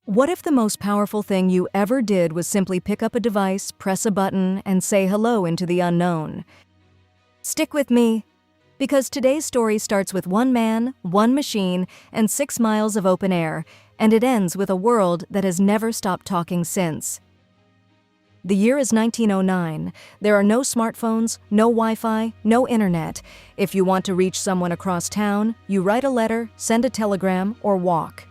What if the most powerful thing you ever did was simply pick up a device, press a button, and say hello into the unknown? Stick with me, because today's story starts with one man, one machine, and 6 miles of open air, and it ends with a world that has never stopped talking since. The year is 1909. There are no smartphones, no Wi-Fi, no internet. If you want to reach someone across town, you write a letter, send a telegram, or walk.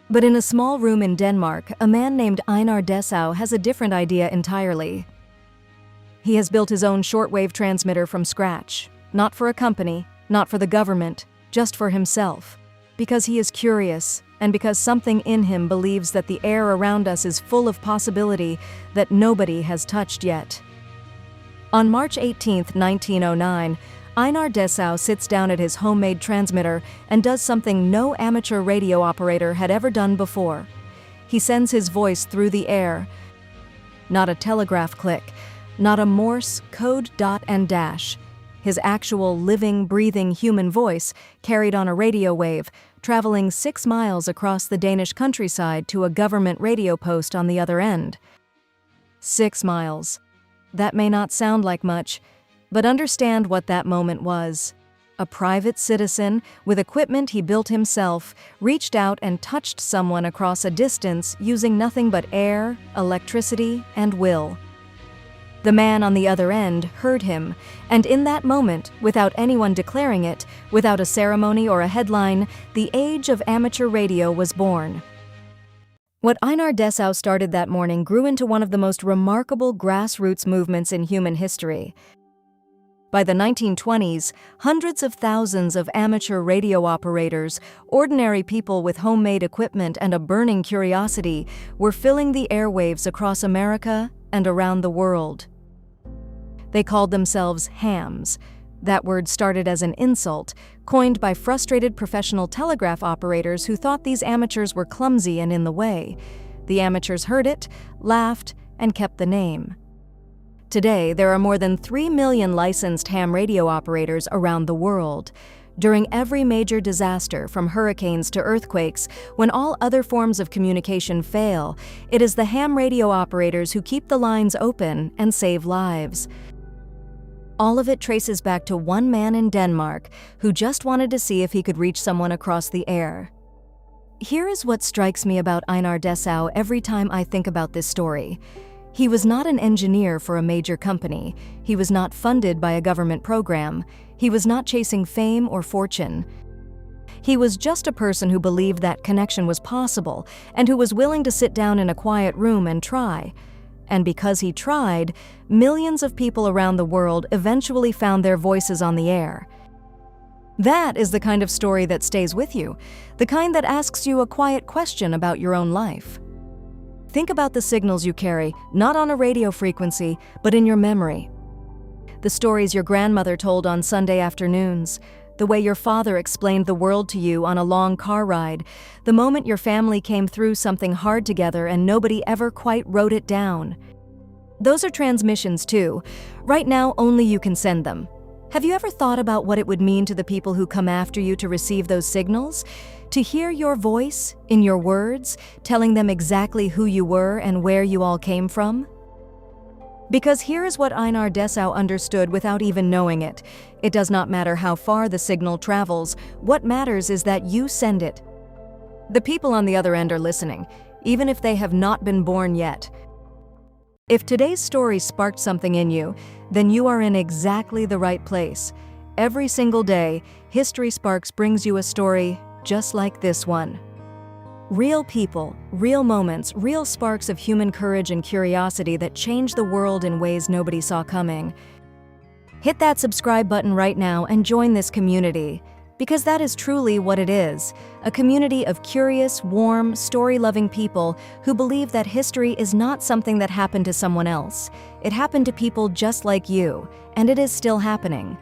But in a small room in Denmark, a man named Einar Dessau has a different idea entirely. He has built his own shortwave transmitter from scratch, not for a company, not for the government, just for himself, because he is curious and because something in him believes that the air around us is full of possibility that nobody has touched yet. On March 18, 1909, Einar Dessau sits down at his homemade transmitter and does something no amateur radio operator had ever done before. He sends his voice through the air. Not a telegraph click, not a Morse code dot and dash. His actual living, breathing human voice carried on a radio wave, traveling 6 miles across the Danish countryside to a government radio post on the other end. 6 miles. That may not sound like much, but understand what that moment was. A private citizen, with equipment he built himself, reached out and touched someone across a distance using nothing but air, electricity, and will. The man on the other end heard him, and in that moment, without anyone declaring it, without a ceremony or a headline, the age of amateur radio was born. What Einar Dessau started that morning grew into one of the most remarkable grassroots movements in human history. By the 1920s, hundreds of thousands of amateur radio operators, ordinary people with homemade equipment and a burning curiosity, were filling the airwaves across America and around the world. They called themselves hams. That word started as an insult, coined by frustrated professional telegraph operators who thought these amateurs were clumsy and in the way. The amateurs heard it, laughed, and kept the name. Today, there are more than 3 million licensed ham radio operators around the world. During every major disaster, from hurricanes to earthquakes, when all other forms of communication fail, it is the ham radio operators who keep the lines open and save lives. All of it traces back to one man in Denmark who just wanted to see if he could reach someone across the air. Here is what strikes me about Einar Dessau every time I think about this story. He was not an engineer for a major company. He was not funded by a government program. He was not chasing fame or fortune. He was just a person who believed that connection was possible and who was willing to sit down in a quiet room and try. And because he tried, millions of people around the world eventually found their voices on the air. That is the kind of story that stays with you, the kind that asks you a quiet question about your own life. Think about the signals you carry, not on a radio frequency, but in your memory. The stories your grandmother told on Sunday afternoons, the way your father explained the world to you on a long car ride, the moment your family came through something hard together and nobody ever quite wrote it down. Those are transmissions too. Right now, only you can send them. Have you ever thought about what it would mean to the people who come after you to receive those signals? To hear your voice, in your words, telling them exactly who you were and where you all came from? Because here is what Einar Dessau understood without even knowing it. It does not matter how far the signal travels. What matters is that you send it. The people on the other end are listening, even if they have not been born yet. If today's story sparked something in you, then you are in exactly the right place. Every single day, History Sparks brings you a story just like this one. Real people, real moments, real sparks of human courage and curiosity that change the world in ways nobody saw coming. Hit that subscribe button right now and join this community, because that is truly what it is, a community of curious, warm, story-loving people who believe that history is not something that happened to someone else. It happened to people just like you, and it is still happening.